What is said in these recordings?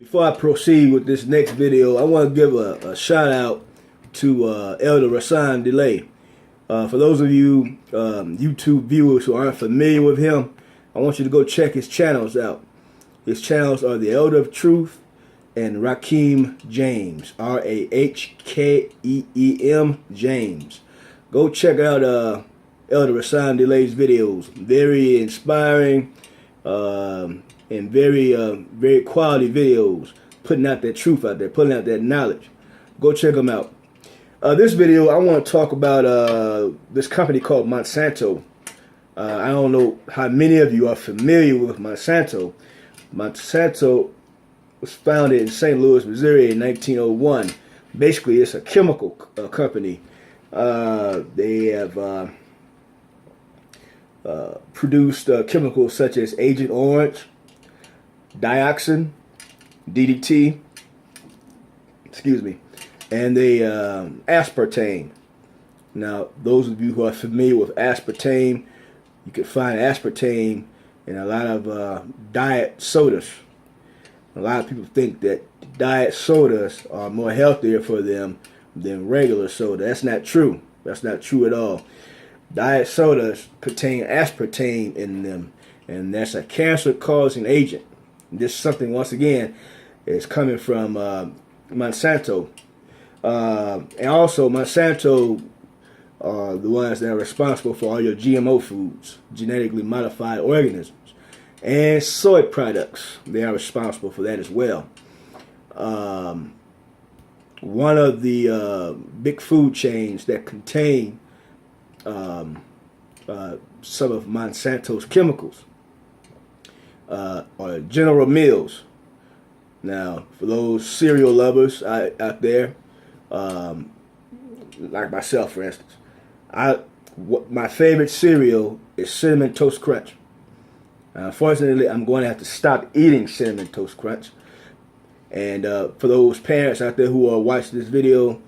Before I proceed with this next video, I want to give a shout out to Elder Rasan Delay. For those of you YouTube viewers who aren't familiar with him, I want you to go check his channels out. His channels are The Elder of Truth and Raheem James, Rahkeem James. Go check out Elder Rasan Delay's videos. Very inspiring and very quality videos, putting out that truth out there, putting out that knowledge. Go check them out. This video, I want to talk about this company called Monsanto. I don't know how many of you are familiar with Monsanto. Monsanto was founded in St. Louis, Missouri in 1901. Basically, it's a chemical company. They have produced chemicals such as Agent Orange, dioxin, DDT, and the aspartame. Now, those of you who are familiar with aspartame, you can find aspartame in a lot of diet sodas. A lot of people think that diet sodas are more healthier for them than regular soda. That's not true. That's not true at all. Diet sodas contain aspartame in them, and that's a cancer-causing agent. This is something, once again, is coming from Monsanto. And also, Monsanto are the ones that are responsible for all your GMO foods, genetically modified organisms, and soy products. They are responsible for that as well. One of the big food chains that contain some of Monsanto's chemicals are General Mills. Now, for those cereal lovers out there, like myself, for instance, my favorite cereal is Cinnamon Toast Crunch. Unfortunately, I'm going to have to stop eating Cinnamon Toast Crunch. And for those parents out there who are watching this video,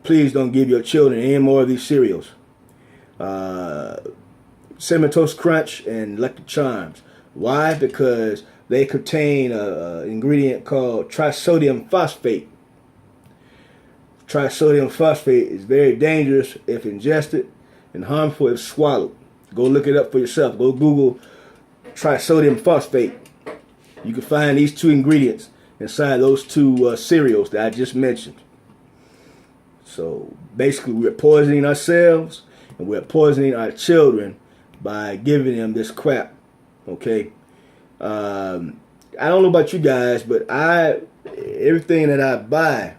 please don't give your children any more of these cereals. Cinnamon Toast Crunch and Lucky Charms. Why? Because they contain an ingredient called trisodium phosphate. Trisodium phosphate is very dangerous if ingested and harmful if swallowed. Go look it up for yourself. Go Google trisodium phosphate. You can find these two ingredients inside those two cereals that I just mentioned. So basically, we're poisoning ourselves and we're poisoning our children by giving them this crap. Okay, I don't know about you guys, but everything that I buy,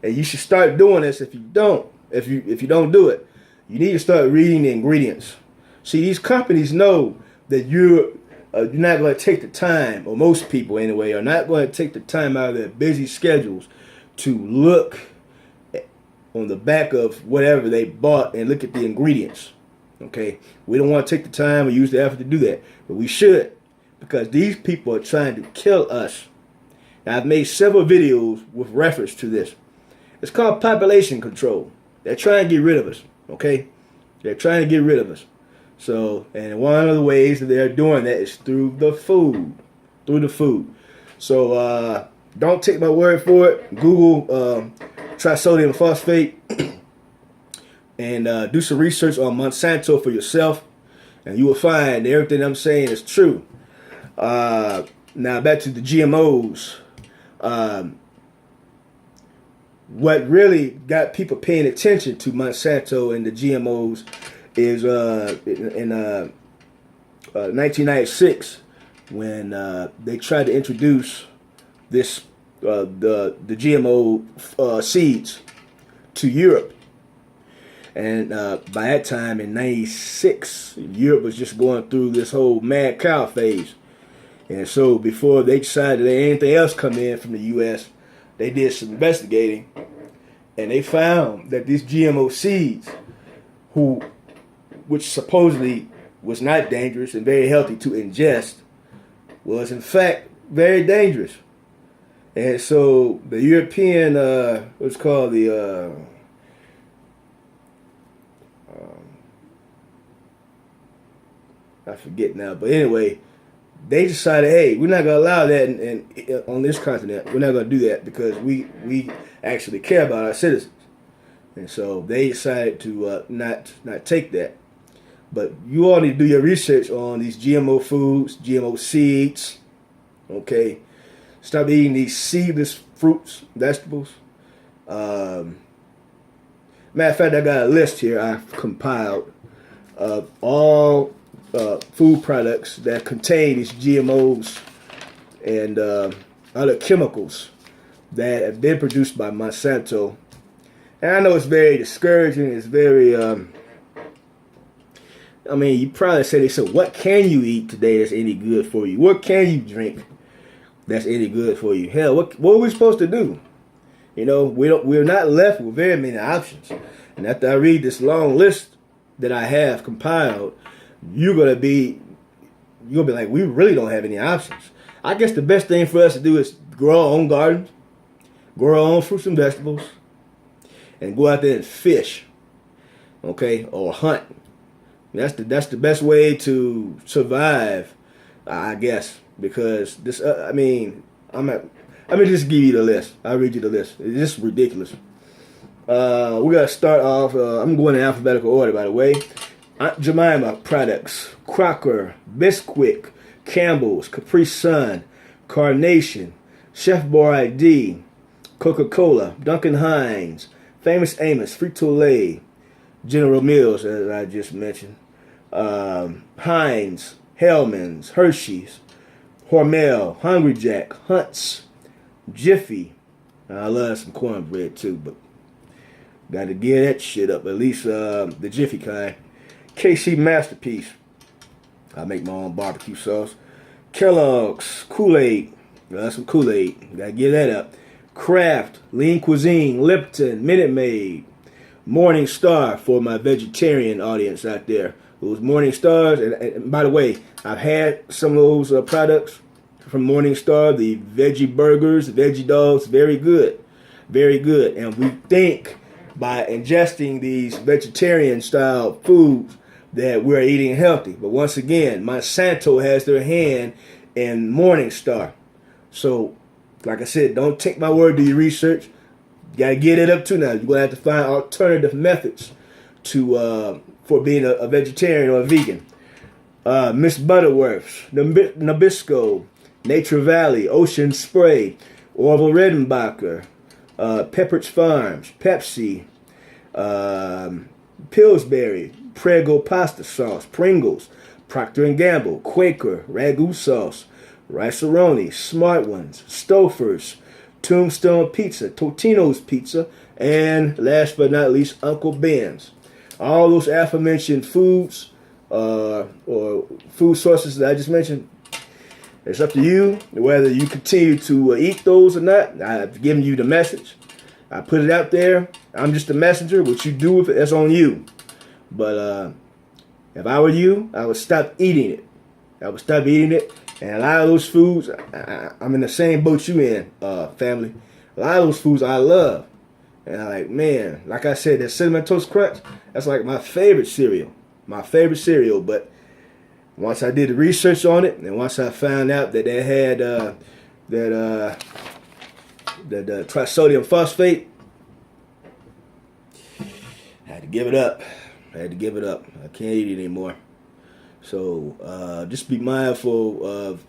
and you should start doing this. If you don't do it, you need to start reading the ingredients. See, these companies know that you're not going to take the time, or most people anyway, are not going to take the time out of their busy schedules to look on the back of whatever they bought and look at the ingredients. Okay, we don't want to take the time or use the effort to do that, but we should, because these people are trying to kill us. Now, I've made several videos with reference to this. It's called population control. They're trying to get rid of us. Okay, they're trying to get rid of us. So, and one of the ways that they're doing that is through the food, So, don't take my word for it. Google trisodium phosphate and do some research on Monsanto for yourself, and you will find everything I'm saying is true. Now back to the GMOs. What really got people paying attention to Monsanto and the GMOs is in 1996 when they tried to introduce this the GMO seeds to Europe. And by that time, in 96, Europe was just going through this whole mad cow phase. And so before they decided to let anything else come in from the U.S., they did some investigating. And they found that these GMO seeds, which supposedly was not dangerous and very healthy to ingest, was in fact very dangerous. And so the European, what's called the I forget now, but anyway, they decided, hey, we're not going to allow that on this continent. We're not going to do that because we actually care about our citizens. And so they decided to not take that. But you all need to do your research on these GMO foods, GMO seeds. Okay, stop eating these seedless fruits, vegetables. Matter of fact, I got a list here I've compiled of all food products that contain these GMOs and other chemicals that have been produced by Monsanto. And I know it's very discouraging. It's very, I mean, you probably say, so what can you eat today that's any good for you? What can you drink that's any good for you? Hell, what are we supposed to do? You know, we're not left with very many options. And after I read this long list that I have compiled, you're gonna be like, we really don't have any options. I guess the best thing for us to do is grow our own gardens, grow our own fruits and vegetables, and go out there and fish, okay, or hunt. That's the best way to survive, I guess, because this. I mean, let me just give you the list. I'll read you the list. It's just ridiculous. We gotta start off. I'm going in alphabetical order, by the way. Aunt Jemima products: Crocker, Bisquick, Campbell's, Capri Sun, Carnation, Chef Boyardee, Coca-Cola, Duncan Hines, Famous Amos, Frito-Lay, General Mills, as I just mentioned, Heinz, Hellman's, Hershey's, Hormel, Hungry Jack, Hunt's, Jiffy. I love some cornbread too, but got to get that shit up. At least the Jiffy kind. KC Masterpiece. I make my own barbecue sauce. Kellogg's, Kool-Aid. Got some Kool-Aid. Got to get that up. Kraft, Lean Cuisine, Lipton, Minute Maid, Morning Star for my vegetarian audience out there. Those Morning Stars, and by the way, I've had some of those products from Morning Star, the veggie burgers, veggie dogs, very good. Very good. And we think by ingesting these vegetarian style foods that we're eating healthy. But once again, Monsanto has their hand in Morning Star. So, like I said, don't take my word, do your research. You got to get it up to now. You're going to have to find alternative methods to for being a vegetarian or a vegan. Miss Butterworth's, Nabisco, Nature Valley, Ocean Spray, Orville Redenbacher, Pepperidge Farms, Pepsi, Pillsbury, Prego Pasta Sauce, Pringles, Procter & Gamble, Quaker, Ragu Sauce, Rice-A-Roni, Smart Ones, Stouffer's, Tombstone Pizza, Totino's Pizza, and last but not least, Uncle Ben's. All those aforementioned foods or food sources that I just mentioned, it's up to you whether you continue to eat those or not. I've given you the message. I put it out there. I'm just a messenger. What you do with it, that's on you. But if I were you, I would stop eating it. I would stop eating it. And a lot of those foods, I'm in the same boat you in, family. A lot of those foods I love. And I'm like, man, like I said, that Cinnamon Toast Crunch, that's like my favorite cereal. My favorite cereal. But once I did the research on it, and once I found out that they had the trisodium phosphate, I had to give it up. I can't eat it anymore. So just be mindful of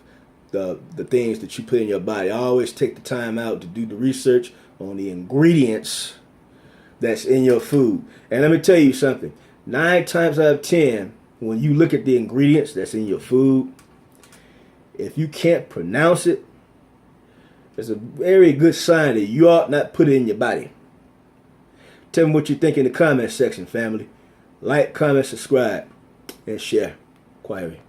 the things that you put in your body. Always take the time out to do the research on the ingredients that's in your food. And let me tell you something. 9 times out of 10, when you look at the ingredients that's in your food, if you can't pronounce it, it's a very good sign that you ought not put it in your body. Tell me what you think in the comment section, family. Like, comment, subscribe, and share. Query.